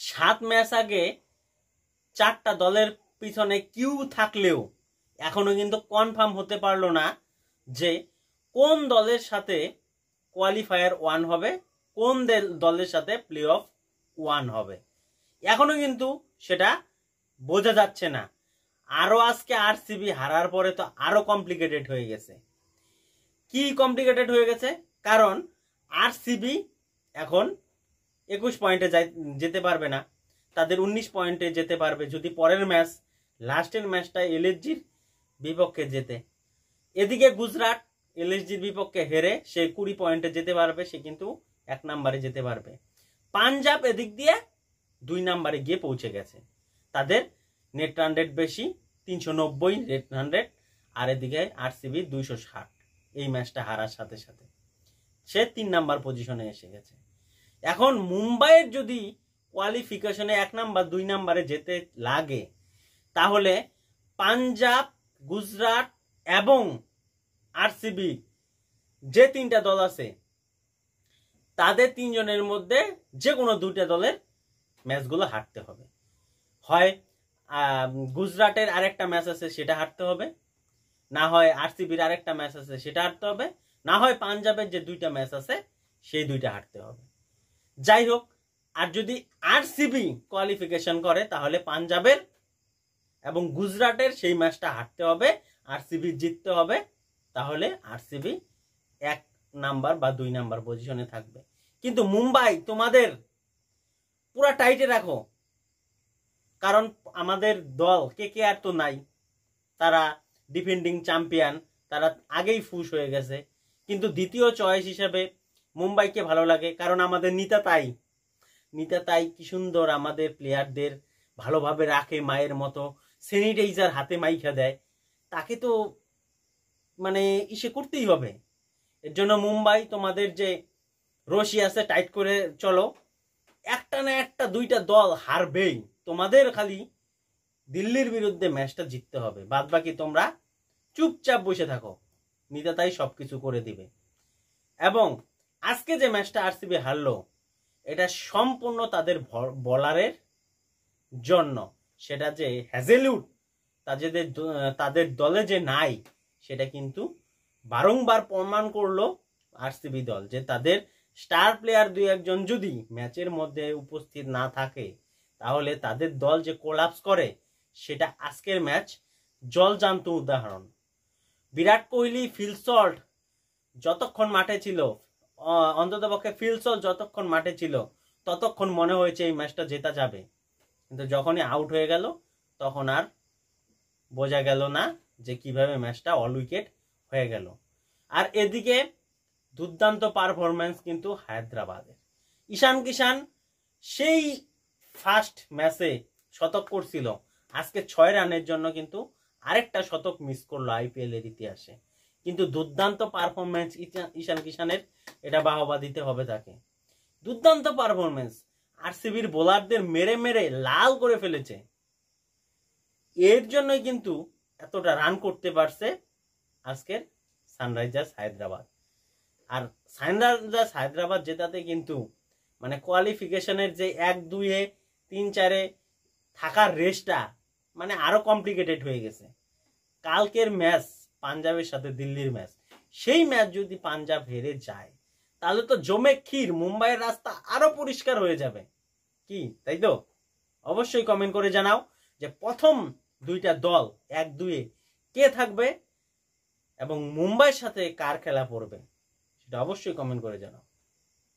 7 match আগে 4টা দলের পিছনে কিউ থাকলেও এখনো কিন্তু কনফার্ম হতে পারলো না যে কোন দলের সাথে কোয়ালিফায়ার 1 হবে, কোন দলের সাথে প্লে অফ 1 হবে, এখনো কিন্তু সেটা বোঝা যাচ্ছে না। আরো আজকে আরসিবি হারার পরে তো আরো কমপ্লিকেটেড হয়ে গেছে। কি কমপ্লিকেটেড হয়ে গেছে? কারণ আরসিবি এখন 21 পয়েন্টে যেতে পারবে না, তাদের 19 পয়েন্টে যেতে পারবে যদি পরের ম্যাচ, লাস্টের ম্যাচটা এলএসজির বিপক্ষে যেতে। এদিকে গুজরাট এলএসজির বিপক্ষে হেরে সে 20 পয়েন্টে যেতে পারবে, সে কিন্তু 1 নম্বরে যেতে পারবে। পাঞ্জাব এদিক দিয়ে 2 নম্বরে গিয়ে পৌঁছে গেছে, তাদের নেট রান রেট বেশি, 390 নেট রান রেট, আর এদিকে আরসিবি 260। এই ম্যাচটা হারার সাথে সাথে সে 3 নাম্বার পজিশনে এসে গেছে। এখন মুম্বাইয়ের যদি কোয়ালিফিকেশনে 1 নাম্বার 2 নাম্বারে যেতে লাগে, তাহলে পাঞ্জাব, গুজরাট এবং আরসিবি যে 3টা দল আছে তাদের 3 জনের মধ্যে যে কোনো 2টা দলের ম্যাচগুলো হারতে হবে। হয় গুজরাটের আরেকটা ম্যাচ আছে সেটা হারতে হবে, না হয় আরসিবির আরেকটা ম্যাচ আছে সেটা হারতে হবে, না হয় পাঞ্জাবের যে 2টা ম্যাচ আছে সেই 2টা হারতে হবে। যাই হোক, আর যদি আরসিবি কোয়ালিফিকেশন করে তাহলে পাঞ্জাবের এবং গুজরাটের সেই ম্যাচটা হারতে হবে, আরসিবি জিততে হবে, তাহলে আরসিবি 1 নাম্বার বা 2 নাম্বার পজিশনে থাকবে। কিন্তু মুম্বাই তোমাদের পুরা টাইটে রাখো, কারণ আমাদের দল কেকেআর তো নাই, তারা ডিফেন্ডিং চ্যাম্পিয়ন, তারা আগেই ফুস হয়ে গেছে। কিন্তু দ্বিতীয় চয়েস হিসেবে মুম্বাইকে ভালো লাগে, কারণ আমাদের নিতা তাই কি সুন্দর আমাদের প্লেয়ারদের ভালোভাবে রাখে, মায়ের মতো স্যানিটাইজার হাতে মাইখা দেয়, তাকে তো মানে ইসে করতেই হবে। এর জন্য মুম্বাই তোমাদের যে রশি আছে টাইট করে চলো, একটা না একটা 2টা দল হারবেই, তোমাদের খালি দিল্লির বিরুদ্ধে ম্যাচটা জিততে হবে, বাদ বাকি তোমরা চুপচাপ বসে থাকো, নিতা তাই সবকিছু করে দিবে। এবং আজকে যে ম্যাচটা আরসিবি হারলো, এটা সম্পূর্ণ তাদের বোলারের জন্য। সেটা যে হ্যাজেলউড তাদের দলে যে নাই, সেটা কিন্তু বারংবার প্রমাণ করলো আরসিবি দল, যে তাদের স্টার প্লেয়ার 2-1 যদি ম্যাচের মধ্যে উপস্থিত না থাকে তাহলে তাদের দল যে কোলাপস করে, সেটা আজকের ম্যাচ জলজান্ত উদাহরণ। বিরাট কোহলি, ফিল সল্ট যতক্ষণ মাঠে ছিল, অন্ততপক্ষে ফিল সল্ট যতক্ষণ মাঠে ছিল ততক্ষণ মনে হয়েছে এই ম্যাচটা জেতা যাবে, কিন্তু যখনই আউট হয়ে গেল তখন আর বোঝা গেল না যে কিভাবে ম্যাচটা অল উইকেট হয়ে গেল। আর এদিকে দুর্দান্ত পারফরম্যান্স কিন্তু হায়দ্রাবাদের। ঈশান কিষান সেই ফার্স্ট ম্যাচে শতক করছিল, আজকে 6 রানের জন্য কিন্তু আরেকটা শতক মিস করলো আইপিএল এর ইতিহাসে। কিন্তু দুর্দান্ত পারফরম্যান্স ঈশান কিষানের, এটা বাহবা দিতে হবে তাকে। দুর্দান্ত পারফরম্যান্স, আরসিবির বোলারদের মেরে মেরে লাল করে ফেলেছে। এর জন্যই কিন্তু এতটা রান করতে পারছে আজকের সানরাইজার্স হায়দ্রাবাদ। আর সানরাইজার্স হায়দ্রাবাদ জেতাতে কিন্তু মানে কোয়ালিফিকেশনের যে 1-2-এ 3-4-এ থাকার রেসটা মানে আরো কমপ্লিকেটেড হয়ে গেছে। কালকের ম্যাচ পাঞ্জাবের সাথে দিল্লির ম্যাচ, সেই ম্যাচ যদি পাঞ্জাব হেরে যায় তাহলে তো জমে ক্ষীর, মুম্বাইয়ের রাস্তা আরো পরিষ্কার হয়ে যাবে। কি তাই তো? অবশ্যই কমেন্ট করে জানাও যে প্রথম 2টা দল 1-2-এ কে থাকবে এবং মুম্বাইয়ের সাথে কার খেলা পড়বে, সেটা অবশ্যই কমেন্ট করে জানাও।